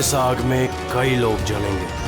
इस आग में कई लोग जलेंगे।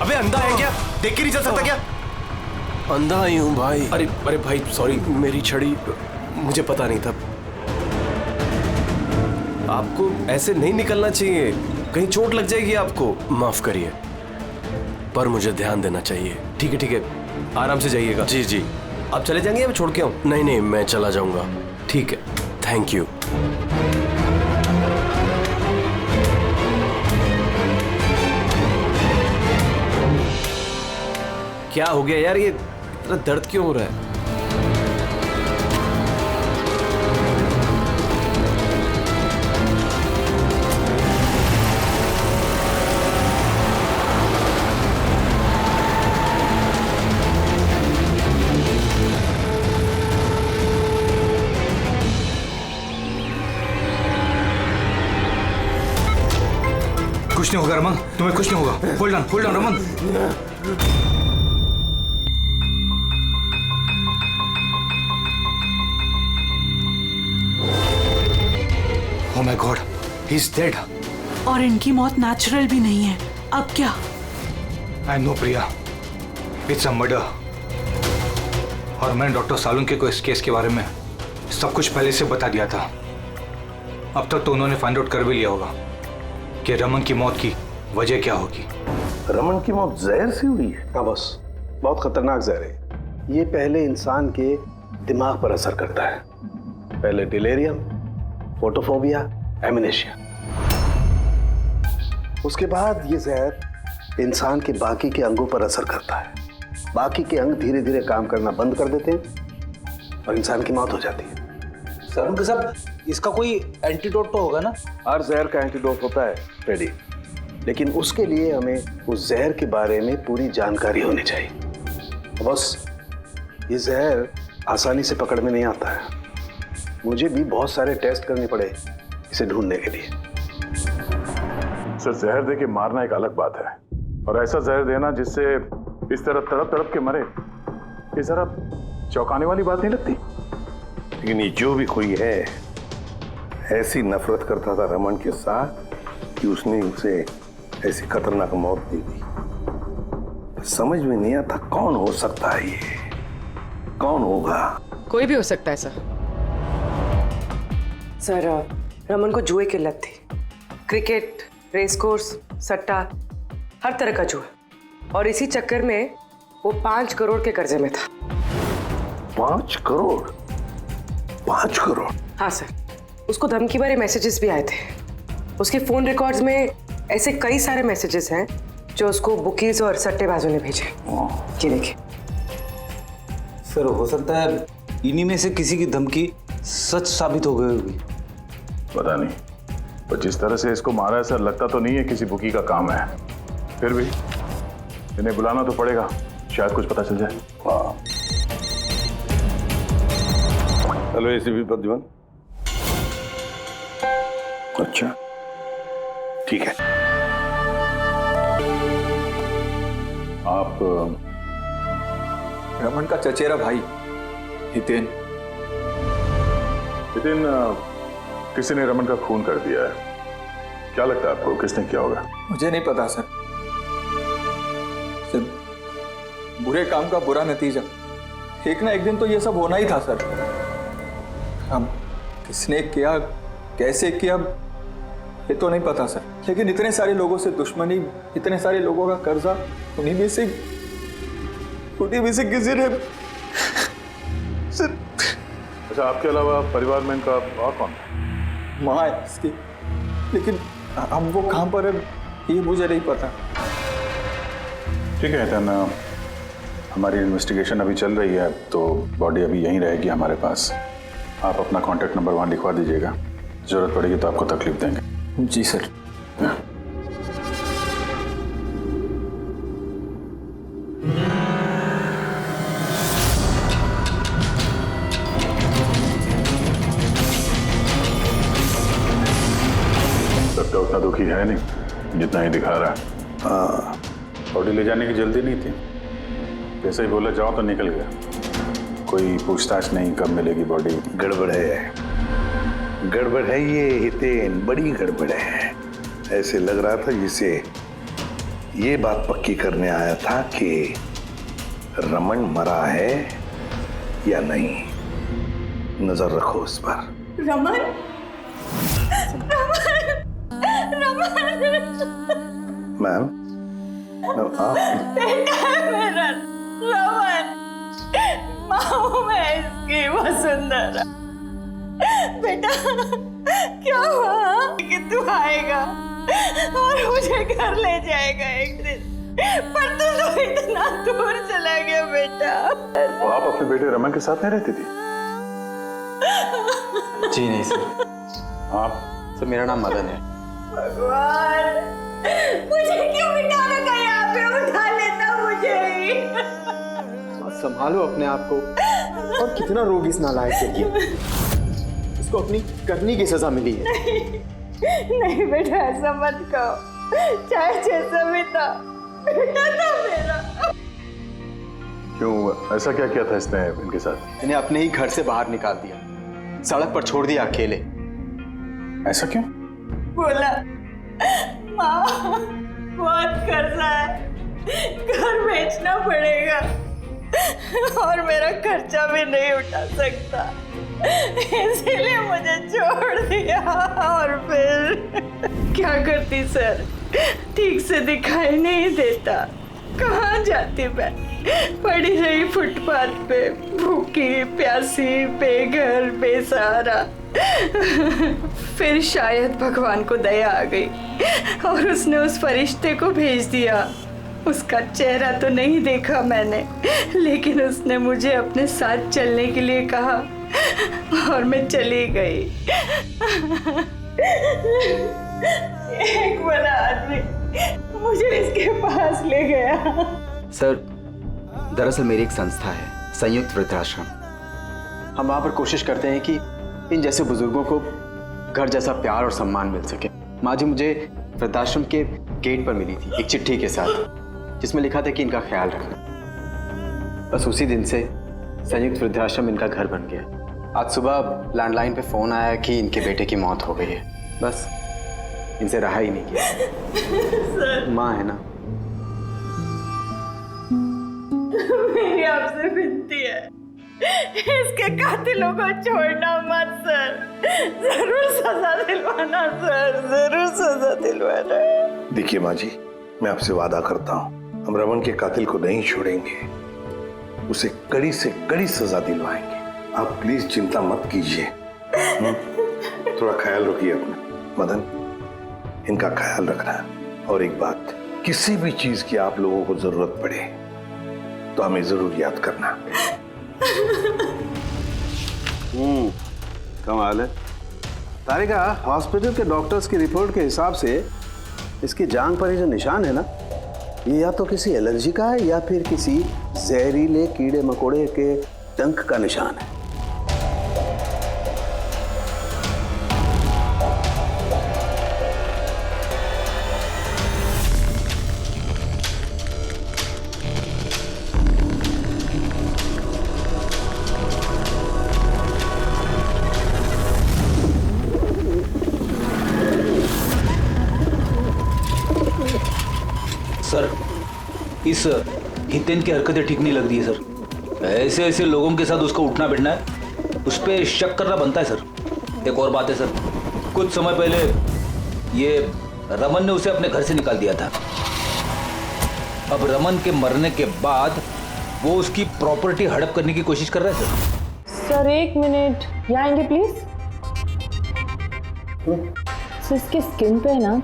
अबे अंधा है क्या? देख के नहीं चल सकता क्या? अंधा ही हूँ भाई। अरे अरे भाई सॉरी, मेरी छड़ी मुझे पता नहीं था। आपको ऐसे नहीं निकलना चाहिए, कहीं चोट लग जाएगी आपको। माफ करिए, पर मुझे ध्यान देना चाहिए। ठीक है, आराम से जाइएगा। जी जी। आप चले जाएंगे या मैं छोड़ के आऊं? नहीं नहीं, मैं चला जाऊंगा। ठीक है, थैंक यू। क्या हो गया यार, ये इतना दर्द क्यों हो रहा है? कुछ नहीं होगा रमन, तुम्हें कुछ नहीं होगा। Hold on Raman. Oh my God, he's dead. और इनकी मौत नेचुरल भी नहीं है। अब क्या? I know Priya, it's a murder. और मैंने डॉक्टर सालुंके को इस केस के बारे में सब कुछ पहले से बता दिया था। अब तक तो उन्होंने फाइंड आउट कर भी लिया होगा कि रमन की मौत की वजह क्या होगी। रमन की मौत जहर से हुई है? हाँ बस, बहुत खतरनाक जहर है। ये पहले इंसान के दिमाग पर असर करता है। पहले डिलेरियम, फोटोफोबिया, एमनेशिया। उसके बाद ये जहर इंसान के बाकी के अंगों पर असर करता है। बाकी के अंग धीरे धीरे काम करना बंद कर देते हैं और इंसान की मौत हो जाती है। सर साहब, इसका कोई एंटीडोट तो होगा ना? हर जहर का एंटीडोट होता है फ्रेडी, लेकिन उसके लिए हमें उस जहर के बारे में पूरी जानकारी होनी चाहिए। बस ये जहर आसानी से पकड़ में नहीं आता है। मुझे भी बहुत सारे टेस्ट करने पड़े इसे ढूंढने के लिए। सर, जहर दे के मारना एक अलग बात है, और ऐसा जहर देना जिससे इस तरह तड़प तड़प के मरे, ये जरा चौंकाने वाली बात नहीं लगती? लेकिन ये जो भी कोई है, ऐसी नफरत करता था रमन के साथ कि उसने उसे ऐसी खतरनाक मौत दे दी। समझ में नहीं आता कौन हो सकता है ये, कौन होगा? कोई भी हो सकता है सर, रमन को जुए की लत थी। क्रिकेट, रेस कोर्स, सट्टा, हर तरह का जुआ। और इसी चक्कर में वो 5 करोड़ के कर्जे में था। 5 करोड़? 5 करोड़? हाँ सर, उसको धमकी भरे मैसेजेस भी आए थे। उसके फोन रिकॉर्ड्स में ऐसे कई सारे मैसेजेस हैं जो उसको बुकीज और सट्टेबाजों ने भेजे। ये देखिए। सर हो सकता है इन्हीं में से किसी की धमकी सच साबित हो गई होगी। पता नहीं, पर जिस तरह से इसको मारा है सर, लगता तो नहीं है किसी बुकी का काम है। फिर भी इन्हें बुलाना तो पड़ेगा, शायद कुछ पता चल जाए। हाँ। Hello ACP Pradyuman. अच्छा ठीक है। आप रमन का चचेरा भाई हितेन। हितेन, किसी ने रमन का खून कर दिया है। क्या लगता है आपको किसने किया होगा? मुझे नहीं पता सर। बुरे काम का बुरा नतीजा, एक ना एक दिन तो ये सब होना ही था सर। हम किसने किया, कैसे किया, ये तो नहीं पता सर, लेकिन इतने सारे लोगों से दुश्मनी, इतने सारे लोगों का कर्जा, उन्हीं में से किसी ने सर। अच्छा, आपके अलावा परिवार में इनका और कौन है? माँ है इसकी, लेकिन अब वो कहाँ पर है ये मुझे नहीं पता। ठीक है हितेन, हमारी इन्वेस्टिगेशन अभी चल रही है, तो बॉडी अभी यहीं रहेगी हमारे पास। आप अपना कॉन्टैक्ट नंबर वहाँ लिखवा दीजिएगा, जरूरत पड़ेगी तो आपको तकलीफ देंगे। जी सर। सबका उतना दुखी है नहीं जितना ही दिखा रहा है। हाँ, बॉडी ले जाने की जल्दी नहीं थी, जैसे ही बोला जाओ तो निकल गया। कोई पूछताछ नहीं कब मिलेगी बॉडी। गड़बड़ है, गड़बड़ है ये हितेन, बड़ी गड़बड़ है। ऐसे लग रहा था जिसे ये बात पक्की करने आया था कि रमन मरा है या नहीं। नजर रखो उस पर। रमन, मैम, आप मेरा रमन, माँ मैं इसकी वसुंधरा। बेटा क्या हुआ कि तू आएगा और मुझे घर ले जाएगा एक दिन, पर तू तो इतना दूर चला गया बेटा। तो आप अपने बेटे रमन के साथ नहीं रहती थी? जी नहीं सर। आप? सर मेरा नाम मदन है। भगवान, मुझे क्यों बिठा रखा यहाँ पे? उठा लेता मुझे ही। संभालो अपने आप को। और कितना रोग इस नालायक के लिए। इसको अपनी करनी की सजा मिली है। नहीं बेटा, ऐसा मत कहो। चाहे जैसा भी था, बेटा था मेरा। क्यों, ऐसा क्या किया था इसने इनके साथ? इन्हें अपने ही घर से बाहर निकाल दिया, सड़क पर छोड़ दिया अकेले। ऐसा क्यों? बोला माँ बहुत कर्जा है, घर बेचना पड़ेगा और मेरा खर्चा भी नहीं उठा सकता, इसीलिए मुझे छोड़ दिया। और फिर क्या करती सर, ठीक से दिखाई नहीं देता, कहाँ जाती मैं? पड़ी रही फुटपाथ पे, भूखी प्यासी, बेघर बेसहारा। फिर शायद भगवान को दया आ गई और उसने उस फरिश्ते को भेज दिया। उसका चेहरा तो नहीं देखा मैंने, लेकिन उसने मुझे अपने साथ चलने के लिए कहा और मैं चली गई। एक बड़ा आदमी मुझे इसके पास ले गया। सर, दरअसल मेरी एक संस्था है, संयुक्त वृद्धाश्रम। हम वहाँ पर कोशिश करते हैं कि इन जैसे बुजुर्गों को घर जैसा प्यार और सम्मान मिल सके। माँ जी मुझे वृद्धाश्रम के गेट पर मिली थी एक चिट्ठी के साथ, जिसमें लिखा था कि इनका ख्याल रखना। बस उसी दिन से संयुक्त वृद्धाश्रम इनका घर बन गया। आज सुबह लैंडलाइन पे फोन आया कि इनके बेटे की मौत हो गई है। बस इनसे रहा ही नहीं किया। माँ है ना। मेरी आपसे विनती है, इसके कातिलों को छोड़ना मत सर। जरूर सजा दिलवाना सर, जरूर सजा दिलवाना। देखिए माँ जी, मैं आपसे वादा करता हूँ, हम रमन के कातिल को नहीं छोड़ेंगे, उसे कड़ी से कड़ी सजा दिलवाएंगे। आप प्लीज चिंता मत कीजिए। थोड़ा ख्याल रखिए अपना। मदन, इनका ख्याल रखना। और एक बात, किसी भी चीज की आप लोगों को जरूरत पड़े तो हमें जरूर याद करना। कमाल है तारिका, हॉस्पिटल के डॉक्टर्स की रिपोर्ट के हिसाब से इसकी जांघ पर ये जो निशान है ना, ये या तो किसी एलर्जी का है या फिर किसी जहरीले कीड़े मकोड़े के डंक का निशान है। सर, इस हितेन की हरकतें ठीक नहीं लग रही है सर। ऐसे ऐसे लोगों के साथ उसका उठना बैठना है, उस पर शक करना बनता है सर। एक और बात है सर, कुछ समय पहले ये रमन ने उसे अपने घर से निकाल दिया था। अब रमन के मरने के बाद वो उसकी प्रॉपर्टी हड़प करने की कोशिश कर रहा है सर। सर एक मिनट, यहाँ आएंगे प्लीज। सर इसके स्किन पे ना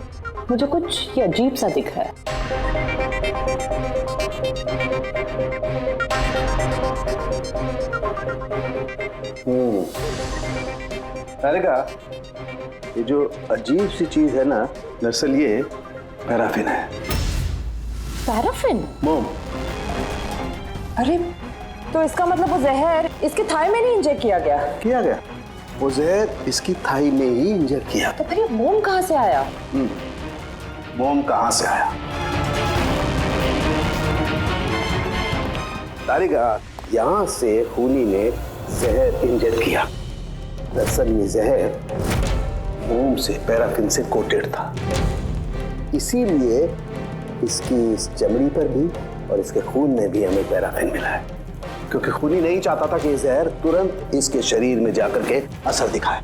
मुझे कुछ ये अजीब सा दिख रहा है। तारिका, ये जो अजीब सी चीज है ना, दरअसल ये पैराफिन है। पैराफिन? मोम। अरे तो इसका मतलब वो जहर इसके थाई में नहीं इंजेक्ट किया गया? किया गया, वो जहर इसकी थाई में ही इंजेक्ट किया। तो फिर ये मोम कहाँ से आया? मोम कहाँ से आया? तारिका, यहाँ से खूनी ने जहर इंजेक्ट किया। दरअसल ये जहर मोम से, पैराफिन से कोटेड था, इसीलिए इसकी इस चमड़ी पर भी और इसके खून में भी हमें पैराफिन मिला है। क्योंकि खूनी नहीं चाहता था कि ये जहर तुरंत इसके शरीर में जाकर के असर दिखाए,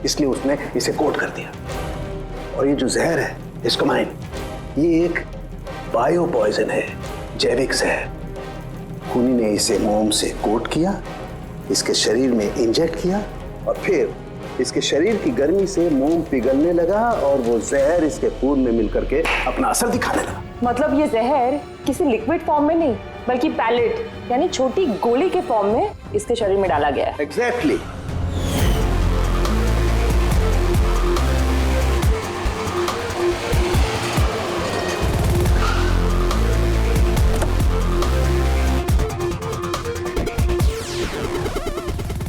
इसलिए उसने इसे कोट कर दिया। और ये जो जहर है एस्कोमाइन, ये एक बायो पॉइजन है, जैविक जहर। खूनी ने इसे मोम से कोट किया, इसके शरीर में इंजेक्ट किया और फिर इसके शरीर की गर्मी से मोम पिघलने लगा और वो जहर इसके खून में मिलकर के अपना असर दिखाने लगा। मतलब ये जहर किसी लिक्विड फॉर्म में नहीं बल्कि पैलेट यानी छोटी गोली के फॉर्म में इसके शरीर में डाला गया है। एग्जैक्टली।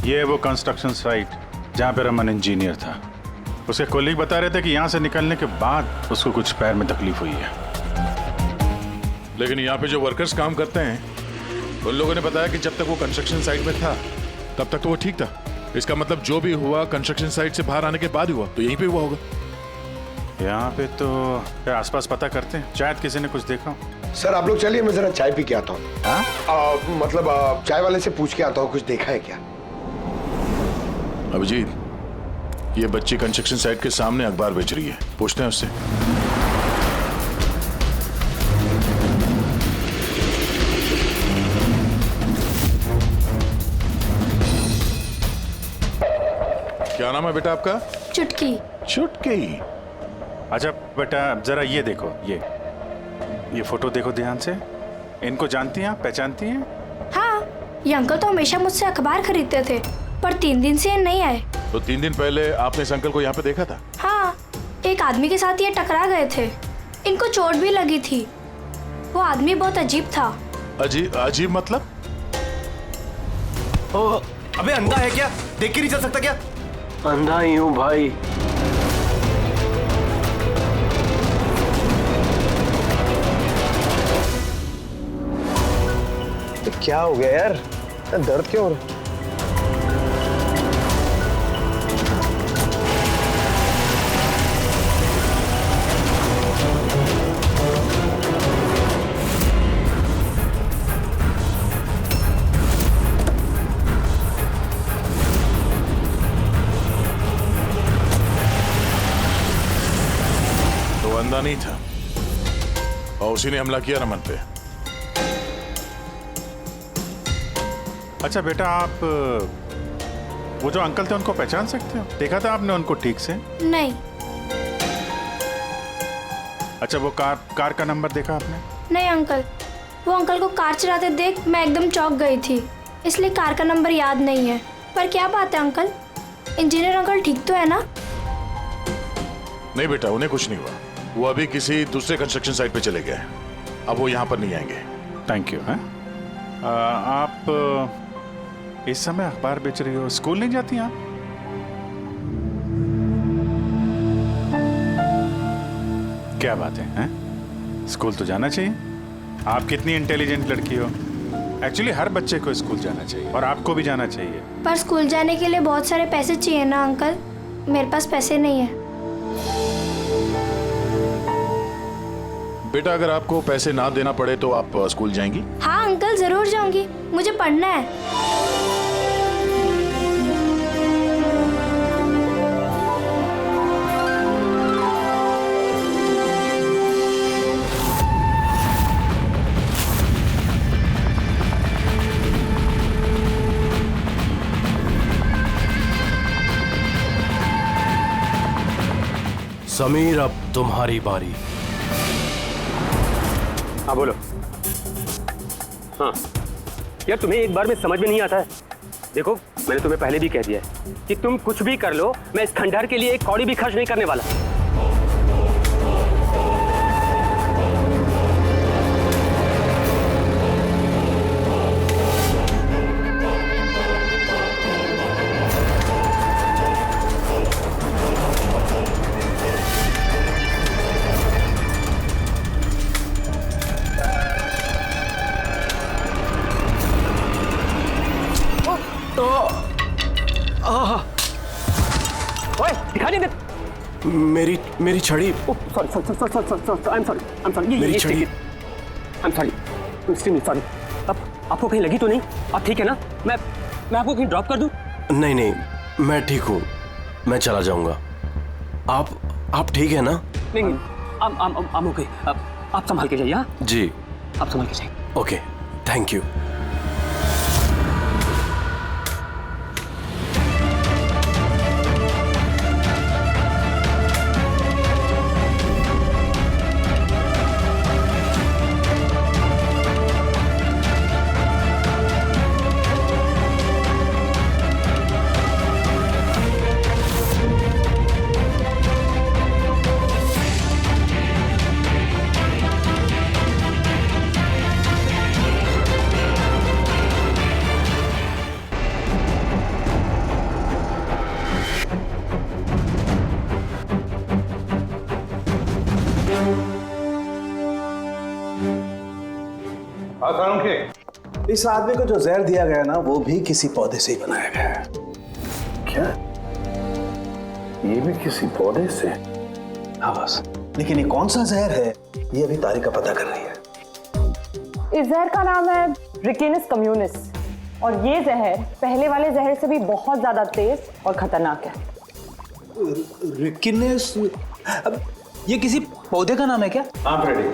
ये वो कंस्ट्रक्शन साइट जहाँ पे रमन इंजीनियर था। उसके कोलीग बता रहे थे कि यहाँ से निकलने के बाद उसको कुछ पैर में तकलीफ हुई है। लेकिन यहाँ पे जो वर्कर्स काम करते हैं उन लोगों ने बताया कि जब तक वो कंस्ट्रक्शन साइट में था तब तक तो वो ठीक था। इसका मतलब जो भी हुआ कंस्ट्रक्शन साइट से बाहर आने के बाद हुआ, तो यहीं पे हुआ होगा। यहाँ पे तो आसपास पता करते हैं, शायद किसी ने कुछ देखा हो। सर आप लोग चलिए, मैं जरा चाय पी के आता हूँ। मतलब चाय वाले से पूछ के आता हूँ कुछ देखा है क्या। अभिजीत, ये बच्ची कंस्ट्रक्शन साइट के सामने अखबार बेच रही है, पूछते हैं उससे। क्या नाम है बेटा आपका? चुटकी। चुटकी। अच्छा बेटा जरा ये देखो, ये फोटो देखो ध्यान से। इनको जानती हैं आप, पहचानती हैं? हाँ, ये अंकल तो हमेशा मुझसे अखबार खरीदते थे, पर 3 दिन से ये नहीं आए। तो 3 दिन पहले आपने इस अंकल को यहाँ पे देखा था? हाँ, एक आदमी के साथ ये टकरा गए थे। इनको चोट भी लगी थी। वो आदमी बहुत अजीब था। अजीब मतलब? ओ, अबे अंधा है क्या? देख के नहीं चल सकता क्या? अंधा ही हूँ भाई। क्या हो गया यार? दर्द क्यों हो रहा है? तो अंधा नहीं था और उसी ने हमला किया रमन पे। अच्छा बेटा, आप वो जो अंकल थे उनको पहचान सकते हो? देखा था आपने उनको ठीक से? नहीं। अच्छा, वो कार का नंबर देखा आपने? नहीं अंकल, वो अंकल को कार चलाते देख मैं एकदम चौंक गई थी, इसलिए कार का नंबर याद नहीं है। पर क्या बात है अंकल, इंजीनियर अंकल ठीक तो है ना? नहीं बेटा, उन्हें कुछ नहीं हुआ। वो अभी किसी दूसरे कंस्ट्रक्शन साइट पे चले गए, अब वो यहाँ पर नहीं आएंगे। Thank you. आप इस समय अखबार बेच रही हो, स्कूल नहीं जाती आप? क्या बात है, हैं? स्कूल तो जाना चाहिए। आप कितनी इंटेलिजेंट लड़की हो। एक्चुअली हर बच्चे को स्कूल जाना चाहिए और आपको भी जाना चाहिए। पर स्कूल जाने के लिए बहुत सारे पैसे चाहिए ना अंकल, मेरे पास पैसे नहीं है। बेटा, अगर आपको पैसे ना देना पड़े तो आप स्कूल जाएंगी? हाँ अंकल, जरूर जाऊंगी, मुझे पढ़ना है। समीर, अब तुम्हारी बारी। हाँ बोलो। हाँ यार, तुम्हें एक बार में समझ में नहीं आता है। देखो, मैंने तुम्हें पहले भी कह दिया है कि तुम कुछ भी कर लो, मैं इस खंडहर के लिए एक कौड़ी भी खर्च नहीं करने वाला। ओए, दिखाई नहीं दे। मेरी छड़ी। Sorry, I am sorry. मेरी छड़ी। I am sorry, extremely sorry. अब आपको कहीं लगी तो नहीं? आप ठीक है ना? मैं आपको कहीं ड्रॉप कर दूं? नहीं, मैं ठीक हूँ, मैं चला जाऊंगा। आप ठीक है ना? नहीं, I'm okay। आप संभाल के जाइए। हाँ जी, आप संभाल के जाइए। Okay, thank you. इस आदमी को जो जहर दिया गया ना, वो भी किसी पौधे से ही बनाया गया है। क्या? ये भी किसी पौधे से? हाँ बस, लेकिन ये कौन सा जहर है, ये अभी तारिका पता कर रही है। इस जहर का नाम है रिकिनस कम्युनिस, और ये जहर पहले वाले जहर से भी बहुत ज्यादा तेज और खतरनाक है। रिकिनस? अब ये किसी पौधे का नाम है क्या? हाँ फ्रेडी,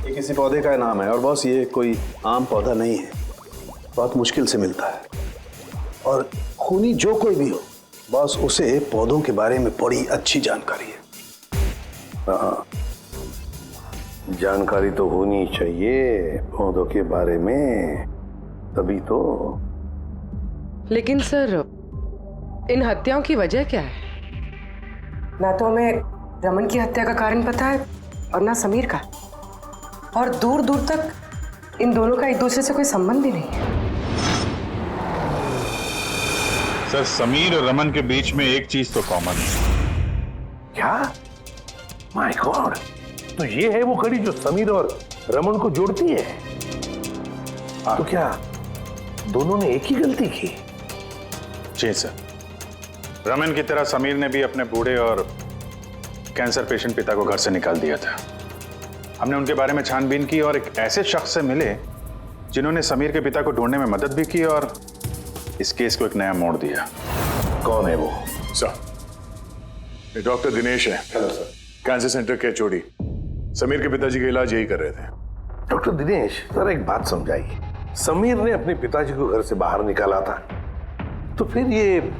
ये किसी पौधे का नाम है, और बॉस ये कोई आम पौधा नहीं है, बहुत मुश्किल से मिलता है। और खूनी जो कोई भी हो बॉस, उसे पौधों के बारे में बड़ी अच्छी जानकारी है। हाँ, जानकारी तो होनी चाहिए पौधों के बारे में, तभी तो। लेकिन सर, इन हत्याओं की वजह क्या है? ना तो हमें रमन की हत्या का कारण पता है और ना समीर का, और दूर दूर तक इन दोनों का एक दूसरे से कोई संबंध ही नहीं है। सर, समीर और रमन के बीच में एक चीज तो कॉमन है। क्या? माय गॉड, तो ये है वो कड़ी जो समीर और रमन को जोड़ती है। तो क्या दोनों ने एक ही गलती की? जी सर, रमन की तरह समीर ने भी अपने बूढ़े और कैंसर पेशेंट पिता को घर से निकाल दिया था। हमने उनके बारे में छानबीन की और एक ऐसे शख्स से मिले जिन्होंने समीर के पिता को ढूंढने में मदद भी की और इस केस को एक नया मोड़ दिया। कौन है वो? सर, ये डॉक्टर दिनेश है। Hello sir. कैंसर सेंटर के चोड़ी। समीर के पिताजी का इलाज यही कर रहे थे। डॉक्टर दिनेश, सर एक बात समझाइए। समीर ने अपने पिताजी को घर से बाहर निकाला था, तो फिर ये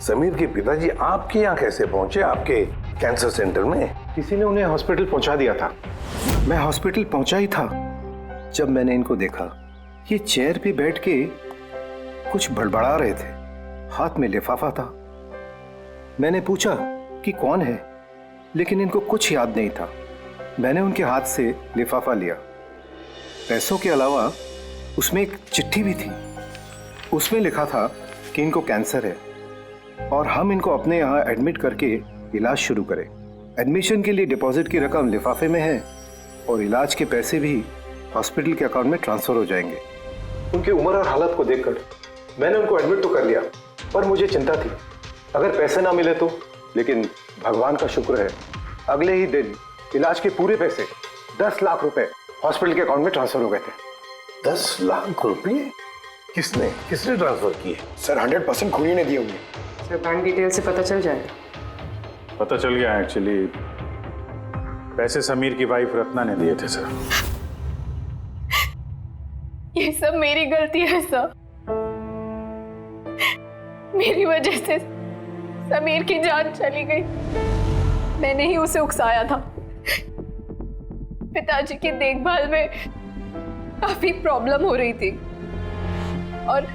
समीर के पिताजी आपके यहाँ कैसे पहुंचे? आपके कैंसर सेंटर में? किसी ने उन्हें हॉस्पिटल पहुंचा दिया था। मैं हॉस्पिटल पहुंचा ही था जब मैंने इनको देखा। ये चेयर पे बैठ के कुछ बड़बड़ा रहे थे, हाथ में लिफाफा था। मैंने पूछा कि कौन है, लेकिन इनको कुछ याद नहीं था। मैंने उनके हाथ से लिफाफा लिया। पैसों के अलावा उसमें एक चिट्ठी भी थी। उसमें लिखा था कि इनको कैंसर है और हम इनको अपने यहाँ एडमिट करके इलाज शुरू करें। एडमिशन के लिए डिपॉजिट की रकम लिफाफे में है और इलाज के पैसे भी हॉस्पिटल के अकाउंट में ट्रांसफर हो जाएंगे। उनकी उम्र और हालत को देखकर मैंने उनको एडमिट तो कर लिया, पर मुझे चिंता थी अगर पैसे ना मिले तो। लेकिन भगवान का शुक्र है, अगले ही दिन इलाज के पूरे पैसे 10 लाख रुपए हॉस्पिटल के अकाउंट में ट्रांसफर हो गए थे। 10 लाख रुपए? किसने ट्रांसफर किए? सर 100% खूनी ने दिए होंगे। सर बैंक डिटेल से पता चल जाएगा। पता चल गया एक्चुअली, पैसे समीर की वाइफ रत्ना ने दिए थे सर। ये सब मेरी गलती है सर। मेरी वजह से समीर की जान चली गई। मैंने ही उसे उकसाया था। पिताजी की देखभाल में काफी प्रॉब्लम हो रही थी और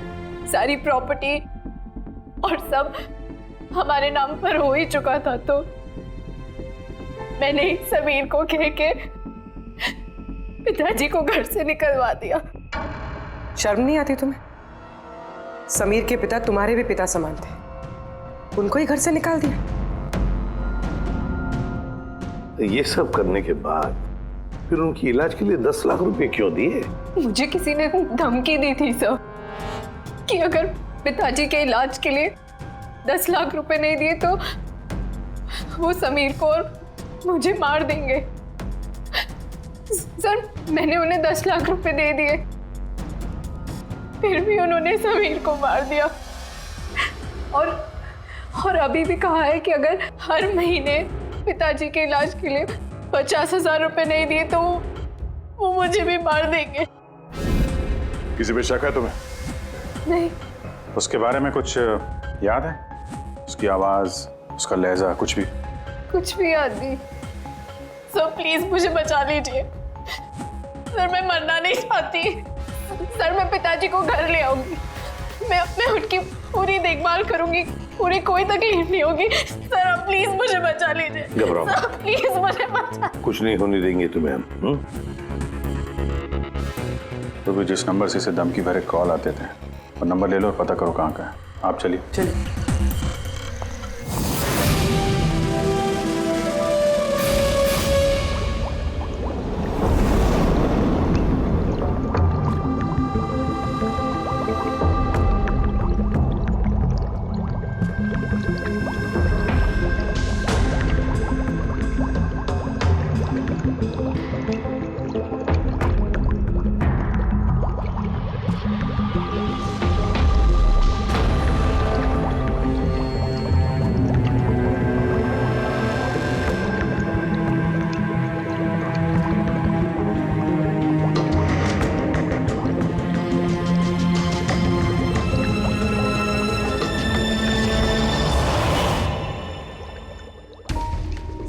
सारी प्रॉपर्टी और सब हमारे नाम पर हो ही चुका था, तो मैंने समीर को कह के पिताजी को घर से निकलवा दिया। शर्म नहीं आती तुम्हें? समीर के पिता तुम्हारे भी पिता समान थे, उनको ही घर से निकाल दिया। ये सब करने के बाद फिर उनकी इलाज के लिए 10 लाख रुपए क्यों दिए? मुझे किसी ने धमकी दी थी सर कि अगर पिताजी के इलाज के लिए 10 लाख रुपए नहीं दिए तो वो समीर को और मुझे मार देंगे। सर मैंने उन्हें 10 लाख रुपए दे दिए, फिर भी उन्होंने समीर को मार दिया। और अभी भी कहा है कि अगर हर महीने पिताजी के इलाज के लिए 50,000 रुपए नहीं दिए तो वो मुझे भी मार देंगे। किसी पे शक है तुम्हें? नहीं। उसके बारे में कुछ याद है? उसकी आवाज, उसका लहजा, कुछ भी? कुछ भी याद नहीं। सर प्लीज मुझे बचा लीजिए। सर मैं मरना नहीं चाहती। सर मैं पिताजी को घर ले आऊंगी। मैं उनकी पूरी देखभाल करूंगी, पूरी कोई तकलीफ नहीं होगी। सर आप प्लीज मुझे बचा लीजिए। घबराओ मत। सर प्लीज मुझे बचा। कुछ नहीं होने देंगे तुम्हें हम। तो भी जिस नंबर से इसे धमकी भरे कॉल आते थे, वो नंबर ले लो और पता करो कहाँ का है। आप चलिए।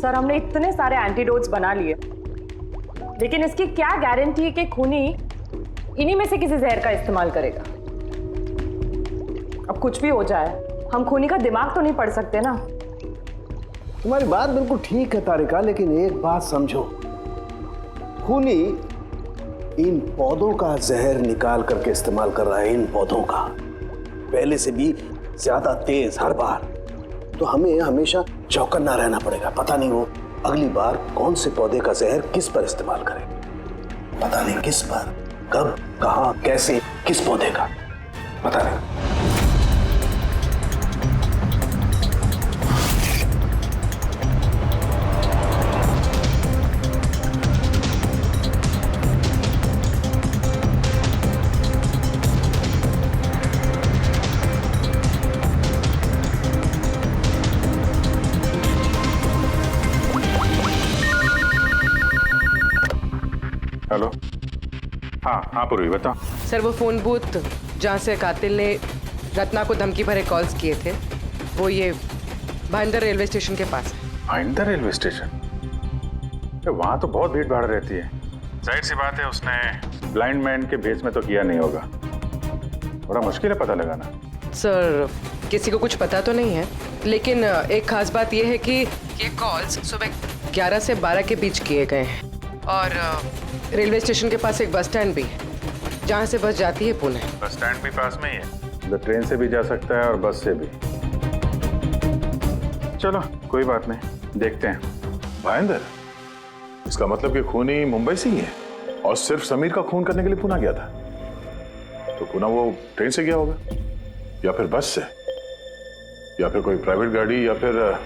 सर हमने इतने सारे एंटीडोट्स बना लिए, लेकिन इसकी क्या गारंटी है कि खूनी इन्हीं में से किसी जहर का इस्तेमाल करेगा? अब कुछ भी हो जाए, हम खूनी का दिमाग तो नहीं पढ़ सकते ना। तुम्हारी बात बिल्कुल ठीक है तारिका, लेकिन एक बात समझो, खूनी इन पौधों का जहर निकाल करके इस्तेमाल कर रहा है। इन पौधों का पहले से भी ज्यादा तेज हर बार। तो हमें हमेशा चौकन्ना रहना पड़ेगा। पता नहीं वो अगली बार कौन से पौधे का जहर किस पर इस्तेमाल करे। पता नहीं किस पर, कब, कहां, कैसे, किस पौधे का, पता नहीं। हेलो। हाँ पूर्वी बताओ। सर वो फोन बूथ जहाँ से कातिल ने रत्ना को धमकी भरे कॉल्स किए थे, वो ये भाईंदर रेलवे स्टेशन के पास है। Bhayandar railway station? वहां तो बहुत भीड़ भाड़ रहती है। जाहिर सी बात है उसने ब्लाइंड मैन के भेस में तो किया नहीं होगा। बड़ा मुश्किल है पता लगाना। सर किसी को कुछ पता तो नहीं है, लेकिन एक खास बात यह है कि ये कॉल्स सुबह 11 से 12 के बीच किए गए हैं और रेलवे स्टेशन के पास एक बस स्टैंड भी है जहाँ से बस जाती है पुणे। बस स्टैंड भी पास में ही है, तो ट्रेन से भी जा सकता है और बस से भी। चलो कोई बात नहीं, देखते हैं। भाईंदर, इसका मतलब कि खूनी मुंबई से ही है और सिर्फ समीर का खून करने के लिए पुणे गया था। तो पुणे वो ट्रेन से गया होगा या फिर बस से या फिर कोई प्राइवेट गाड़ी या फिर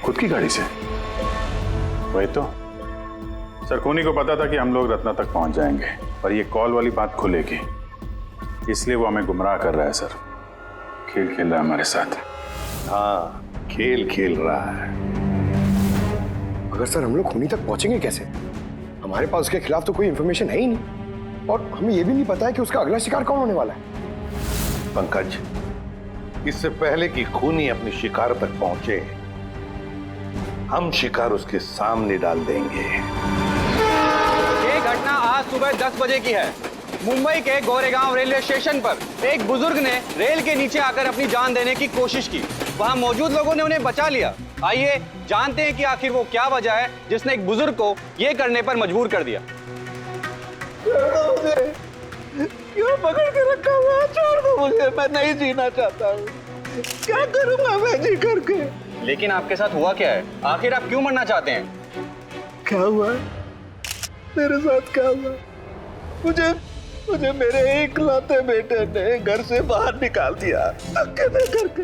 खुद की गाड़ी से। वही तो सर, खूनी को पता था कि हम लोग रत्ना तक पहुंच जाएंगे और ये कॉल वाली बात खुलेगी, इसलिए वो हमें गुमराह कर रहा है सर। खेल खेल रहा है हमारे साथ। हाँ, खेल खेल रहा है। मगर सर हम लोग खूनी तक पहुंचेंगे कैसे? हमारे पास उसके खिलाफ तो कोई इंफॉर्मेशन है ही नहीं और हमें यह भी नहीं पता है कि उसका अगला शिकार कौन होने वाला है। पंकज, इससे पहले कि खूनी अपनी शिकार तक पहुंचे, हम शिकार उसके सामने डाल देंगे। ये घटना आज सुबह 10 बजे की है। मुंबई के गोरेगांव रेलवे स्टेशन पर एक बुजुर्ग ने रेल के नीचे आकर अपनी जान देने की कोशिश की। वहां मौजूद लोगों ने उन्हें बचा लिया। आइए जानते हैं कि आखिर वो क्या वजह है जिसने एक बुजुर्ग को ये करने पर मजबूर कर दिया। मुझे क्यों पकड़ के रखा हुआ? छोड़ दो मुझे, मैं नहीं जीना चाहता हूँ। क्या करूँगा मैं जी करके? लेकिन आपके साथ हुआ क्या है? आखिर आप क्यों मरना चाहते हैं? क्या हुआ? मेरे साथ क्या हुआ? मुझे मेरे इकलौते बेटे ने घर से बाहर निकाल दिया अकेले करके।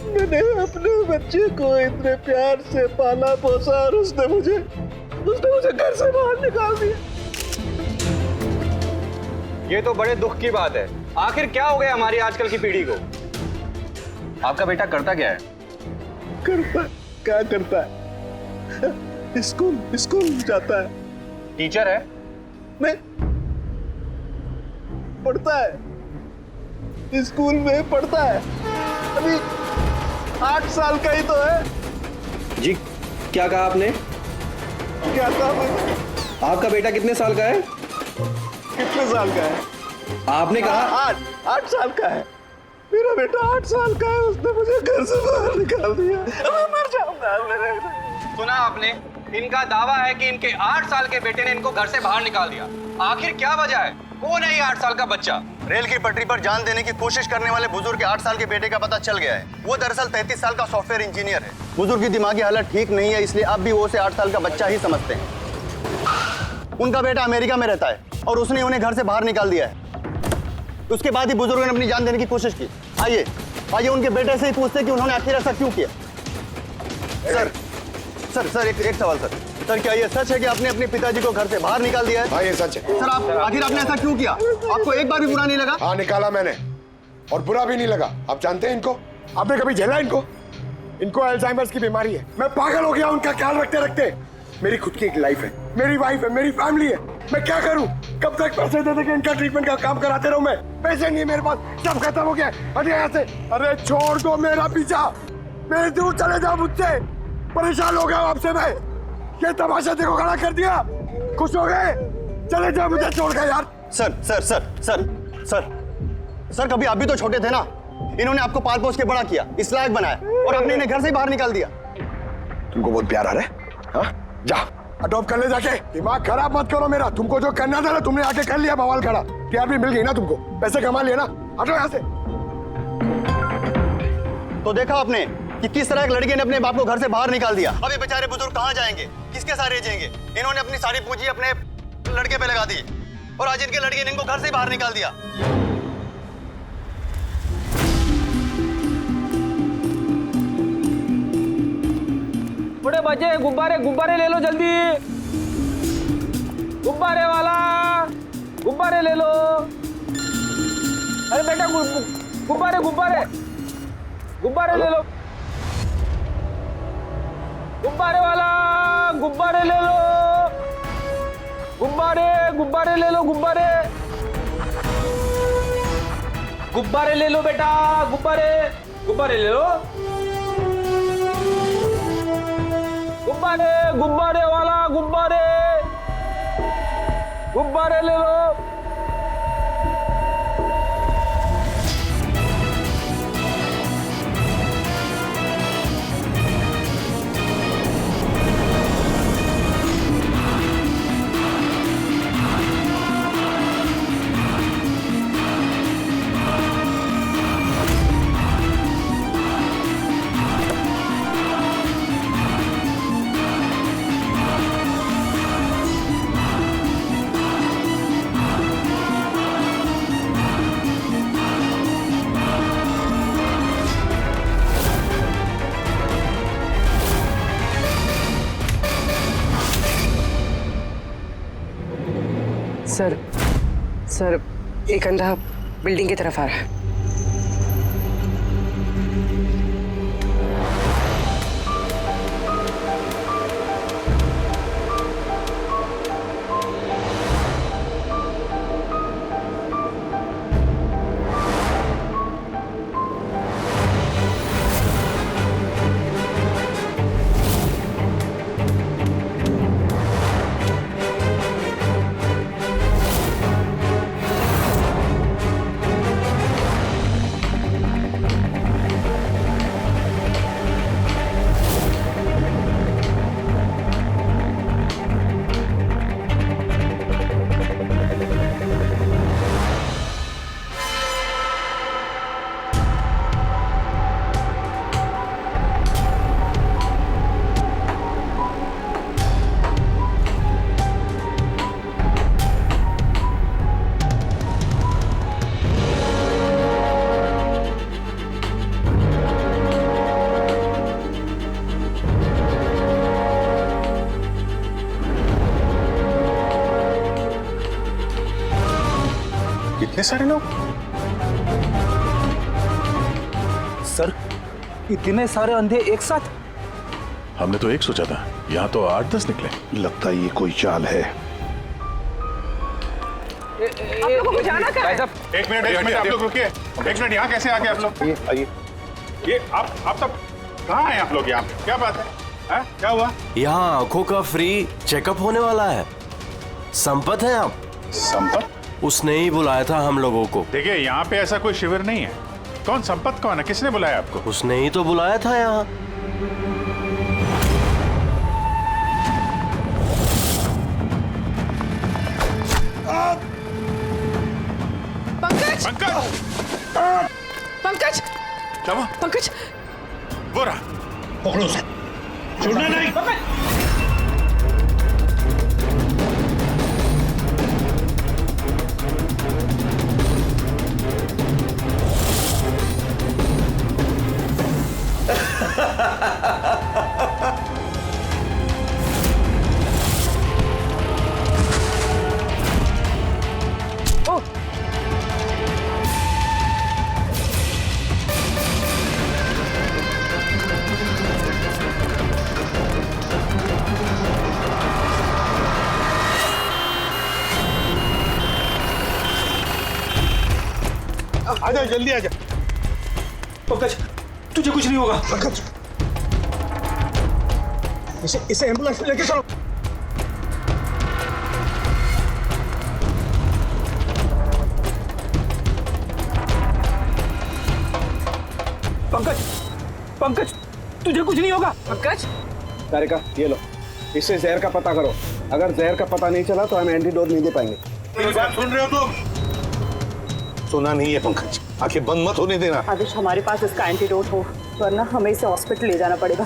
मैंने अपने बच्चे को इतने प्यार से पाला पोसा और उसने मुझे घर से बाहर निकाल दिया। ये तो बड़े दुख की बात है। आखिर क्या हो गया हमारी आजकल की पीढ़ी को? आपका बेटा करता क्या है? क्या करता है? स्कूल जाता है। टीचर है? नहीं, पढ़ता है। स्कूल में पढ़ता है। अभी 8 साल का ही तो है। जी क्या कहा आपने? क्या कहा मैंने? आपका बेटा कितने साल का है? कितने साल का है? आपने कहा 8 साल का है। मेरा बेटा 8 साल का है। उसने मुझे घर से बाहर निकाल दिया। मैं मर जाऊंगा। सुना आपने? इनका दावा है कि इनके 8 साल के बेटे ने इनको घर से बाहर निकाल दिया। आखिर क्या वजह है? कौन है ये 8 साल का बच्चा? रेल की पटरी पर जान देने की कोशिश करने वाले बुजुर्ग के 8 साल के बेटे का पता चल गया है। वो दरअसल 33 साल का सॉफ्टवेयर इंजीनियर है। बुजुर्ग की दिमागी हालत ठीक नहीं है, इसलिए अब भी वो उसे 8 साल का बच्चा ही समझते हैं। उनका बेटा अमेरिका में रहता है और उसने उन्हें घर से बाहर निकाल दिया है। उसके बाद ही बुजुर्गों ने अपनी जान देने की कोशिश की। आइए उनके बेटे से ही पूछते कि उन्होंने आखिर ऐसा क्यों किया। सर एक सवाल सर, क्या ये सच है कि आपने अपने पिताजी को घर से बाहर निकाल दिया है? हाँ ये सच है। सर आखिर आपने ऐसा क्यों किया? आपको एक बार भी बुरा नहीं लगा? हाँ निकाला मैंने और बुरा भी नहीं लगा। आप जानते हैं इनको? आपने कभी झेला इनको? इनको अल्जाइमर्स की बीमारी है। मैं पागल हो गया उनका ख्याल रखते रखते। मेरी खुद की एक लाइफ है, मेरी वाइफ है, मेरी फैमिली है। मैं क्या करूं? कब तक पैसे दे के इनका ट्रीटमेंट का काम कराते रहूं? मैं पैसे नहीं है मेरे पास, सब खत्म हो गया। अरे यहाँ से, अरे छोड़ दो मेरा पीछा, मेरे दूर चले जाओ मुझसे। परेशान हो गया आपसे मैं। ये तमाशा देखो खड़ा कर दिया। खुश हो गए? चले जाओ मुझे छोड़ के यार। सर कभी आप भी तो छोटे थे ना। इन्होंने आपको पाल पोस के बड़ा किया, इस लायक बनाया और आपने इन्हें घर से ही बाहर निकाल दिया। तुमको बहुत प्यार आ रहा है? हाँ? जा अडॉप्ट कर ले जाके। दिमाग खराब मत करो मेरा। तुमको जो करना था ना तुमने आके कर लिया बवाल खड़ा। प्यार भी मिल गई ना तुमको, पैसे कमा लिए ना। हटो यहाँ से। तो देखा आपने कि किस तरह एक लड़के ने अपने बाप को घर से बाहर निकाल दिया। अब ये बेचारे बुजुर्ग कहाँ जाएंगे, किसके साथ रह जाएंगे? इन्होंने अपनी सारी पूंजी अपने लड़के पे लगा दी और आज इनके लड़के ने इनको घर से ही बाहर निकाल दिया। बड़े बच्चे गुब्बारे ले लो जल्दी। गुब्बारे वाला गुब्बारे ले लो। अरे बेटा गुब्बारे ले लो। गुब्बारे वाला गुब्बारे ले लो। गुब्बारे ले लो। गुब्बारे ले लो बेटा। गुब्बारे ले लो। गुब्बारे वाला, गुब्बारे गुब्बारे ले लो। सर एक अंधा बिल्डिंग की तरफ आ रहा है। इतने सारे लोग? सर, इतने सारे अंधे एक साथ? हमने तो एक सोचा था, यहाँ तो 8-10 निकले। लगता है ये कोई चाल है। आप लोगों को जाना कहाँ है? एक मिनट आप लोग रुकिए। एक मिनट, यहाँ कैसे आ गए आप लोग? आइए। ये आप सब कहाँ हैं आप लोग? यहाँ क्या बात है? क्या हुआ? यहाँ आंखों का फ्री चेकअप होने वाला है। संपत है आप? संपत? उसने ही बुलाया था हम लोगों को। देखिए, यहाँ पे ऐसा कोई शिविर नहीं है। कौन संपत कौन है? किसने बुलाया आपको? उसने ही तो बुलाया था यहाँ। पंकज! पंकज! क्या हुआ? पंकज! वो रहा। पकड़ो उसे। छोड़ना नहीं। आजा, जल्दी आजा। पंकज, तुझे कुछ नहीं होगा। पंकज, इसे एम्बुलेंस में लेके चलो। पंकज, तुझे कुछ नहीं होगा। पंकज! तारिका, ये लो, इससे जहर का पता करो। अगर जहर का पता नहीं चला तो हम एंटीडोट नहीं दे पाएंगे। मेरी बात सुन रहे हो तुम? सुना नहीं है पंकज, आंखें बंद मत होने देना। आदिश, हमारे पास इसका एंटीडोट हो, वरना हमें इसे हॉस्पिटल ले जाना पड़ेगा।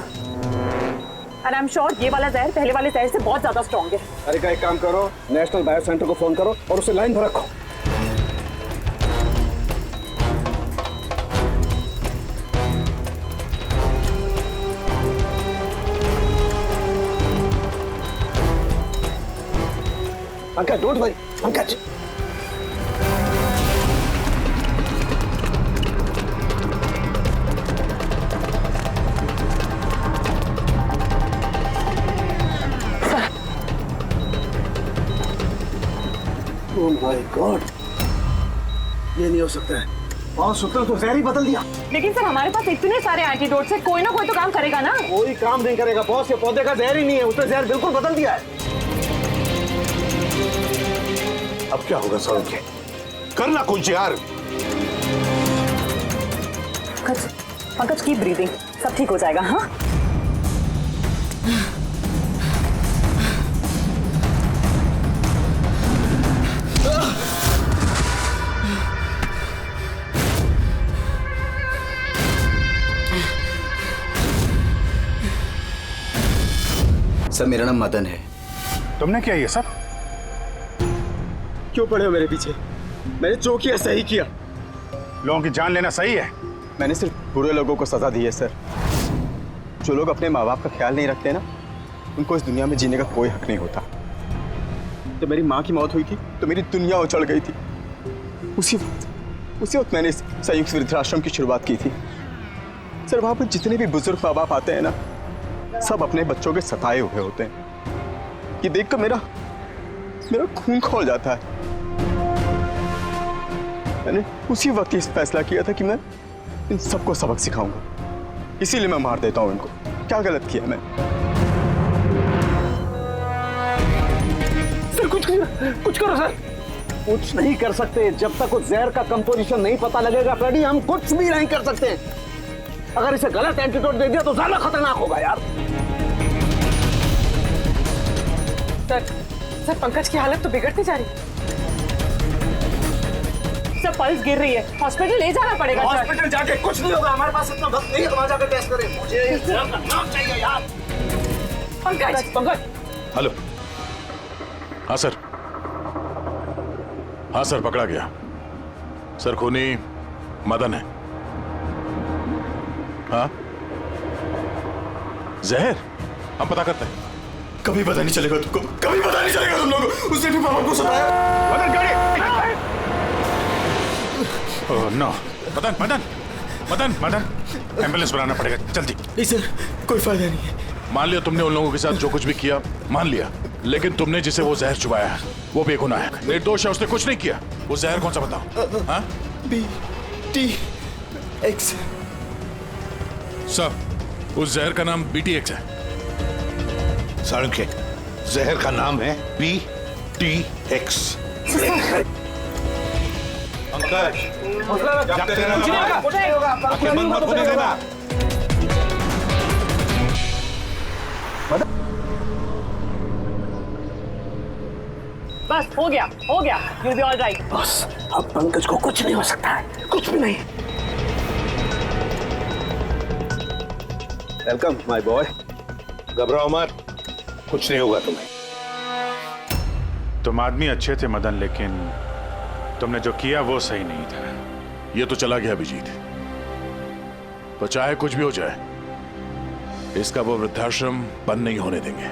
एंड आई एम श्योर ये वाला जहर पहले वाले जहर से बहुत ज्यादा स्ट्रॉन्ग है। तारिका, एक काम करो, नेशनल बायो सेंटर को फोन करो और उसे लाइन पर रखो। Pankaj, don't worry, Pankaj. Oh my God, ये नहीं हो सकता है। और सूत्र तो जहर ही बदल दिया। लेकिन सर हमारे पास इतने सारे एंटीडोट से कोई ना कोई तो काम करेगा ना। कोई काम नहीं करेगा बॉस, ये पौधे का जहर ही नहीं है, उसने जहर बिल्कुल बदल दिया है। अब क्या होगा सालुंखे? करना कुछ यार। पंकज की ब्रीदिंग, सब ठीक हो जाएगा। हाँ सर मेरा नाम मदन है। तुमने क्या ये सब? क्यों पड़े हो मेरे पीछे? मैंने जो किया सही किया। लोगों की जान लेना सही है? मैंने सिर्फ बुरे लोगों को सजा दी है सर। जो लोग अपने माँ बाप का ख्याल नहीं रखते ना, उनको इस दुनिया में जीने का कोई हक नहीं होता। जब मेरी माँ की मौत हुई थी तो मेरी दुनिया उछल गई थी। उसी वक्त मैंने इस संयुक्त वृद्धाश्रम की शुरुआत की थी। सर वहाँ पर जितने भी बुजुर्ग माँ बाप आते हैं ना, सब अपने बच्चों के सताए हुए होते हैं। ये देखकर मेरा खून खौल जाता है। मैंने उसी वक्त इस फैसला किया था कि मैं इन सबको सबक सिखाऊंगा, इसीलिए मैं मार देता हूं इनको। क्या गलत किया मैं? सर कुछ करो सर। कुछ नहीं कर सकते जब तक उस जहर का कंपोजिशन नहीं पता लगेगा फ्रेडी, हम कुछ भी नहीं कर सकते। अगर इसे गलत एंटीडोट दे दिया तो ज्यादा खतरनाक होगा यार। सर पंकज की हालत तो बिगड़ती जा रही है। सर पल्स गिर रही है, हॉस्पिटल ले जाना पड़ेगा। हॉस्पिटल जाके कुछ नहीं होगा, हमारे पास इतना वक्त नहीं है वहां जाकर टेस्ट करें। मुझे इस जहर का नाम चाहिए यार। पंकज। हेलो। हाँ सर, हाँ सर, पकड़ा गया सर। खूनी मदन है। हाँ जहर हम पता करते हैं। कभी पता नहीं चलेगा तुमको, कभी पता नहीं चलेगा तुम लोगों को। उसने भी पापा को सताया। मदन गाड़ी। Oh no. Madan Madan Madan Madan ambulance बुलाना पड़ेगा जल्दी। नहीं सर, कोई फायदा नहीं है। मान लिया तुमने उन लोगों के साथ जो कुछ भी किया, मान लिया, लेकिन तुमने जिसे वो जहर चुबाया है वो बेगुनाह है, निर्दोष है, उसने कुछ नहीं किया। वो जहर कौन सा बताओ? हाँ? BTX। सब उस जहर का नाम BTX है। सालुंखे, जहर का नाम है BTX। पंकज, जागते रहना, आंखें बंद मत होने देना। बस हो गया, you'll be all right। बस अब पंकज को कुछ नहीं हो सकता है, कुछ भी नहीं। Welcome my boy. घबराओ मत, कुछ नहीं होगा तुम्हें। तुम आदमी अच्छे थे मदन, लेकिन तुमने जो किया वो सही नहीं था। ये तो चला गया अभिजीत, तो चाहे कुछ भी हो जाए, इसका वो वृद्धाश्रम बंद नहीं होने देंगे।